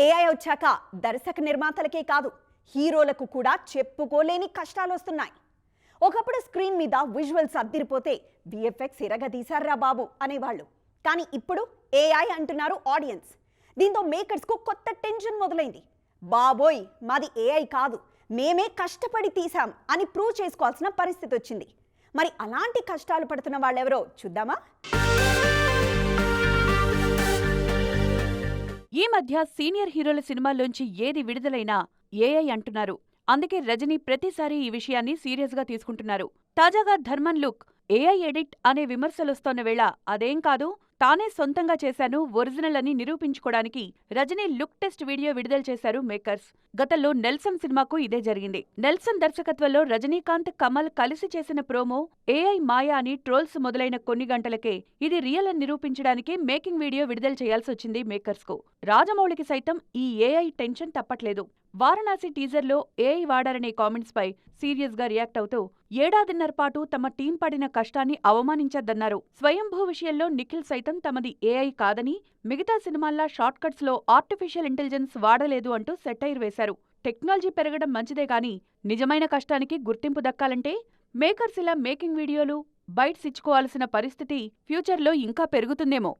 AI వచ్చాక దర్శక నిర్మాతలకే కాదు హీరోలకు కూడా చెప్పుకోలేని కష్టాలొస్తున్నాయి. ఒకప్పుడు స్క్రీన్ మీద విజువల్స్ అద్దిరిపోతే విఎఫ్ఎక్స్ ఇరగదీశారా బాబు అనేవాళ్ళు. కానీ ఇప్పుడు ఏఐ అంటున్నారు ఆడియన్స్. దీంతో మేకర్స్కు కొత్త టెన్షన్ మొదలైంది. బాబోయ్, మాది ఏఐ కాదు, మేమే కష్టపడి తీసాం అని ప్రూవ్ చేసుకోవాల్సిన పరిస్థితి వచ్చింది. మరి అలాంటి కష్టాలు పడుతున్న వాళ్ళెవరో చూద్దామా? ఈ మధ్య సీనియర్ హీరోల సినిమాల్లోంచి ఏది విడుదలైనా ఏఐ అంటున్నారు. అందుకే రజనీ ప్రతిసారి ఈ విషయాన్ని సీరియస్ గా తీసుకుంటున్నారు. తాజాగా ధర్మన్ లుక్ ఏఐ ఎడిట్ అనే విమర్శలొస్తోన్న వేళ అదేం కాదు, తానే సొంతంగా చేశాను, ఒరిజినల్ అని నిరూపించుకోవడానికి రజనీ లుక్ టెస్ట్ వీడియో విడుదల చేశారు మేకర్స్. గతంలో నెల్సన్ సినిమాకు ఇదే జరిగింది. నెల్సన్ దర్శకత్వంలో రజనీకాంత్, కమల్ కలిసి చేసిన ప్రోమో ఏఐ మాయా అని ట్రోల్స్ మొదలైన కొన్ని గంటలకే ఇది రియల్ అని నిరూపించడానికి మేకింగ్ వీడియో విడుదల చేయాల్సొచ్చింది మేకర్స్ కు. రాజమౌళికి సైతం ఈ ఏఐ టెన్షన్ తప్పట్లేదు. వారణాసి టీజర్లో ఏఐ వాడారనే కామెంట్స్ పై సీరియస్ గా రియాక్ట్ అవుతూ ఏడాదిన్నర పాటు తమ టీం పడిన కష్టాన్ని అవమానించద్దన్నారు. స్వయంభూ విషయంలో నిఖిల్ సైతం తమది ఏఐ కాదని, మిగతా సినిమాల్లా షార్ట్ కట్స్ లో ఆర్టిఫిషియల్ ఇంటెలిజెన్స్ వాడలేదు అంటూ సెటైర్ వేశారు. టెక్నాలజీ పెరగడం మంచిదే గాని నిజమైన కష్టానికి గుర్తింపు దక్కాలంటే మేకర్స్ ఇలా మేకింగ్ వీడియోలు, బైట్స్ ఇచ్చుకోవాల్సిన పరిస్థితి ఫ్యూచర్లో ఇంకా పెరుగుతుందేమో.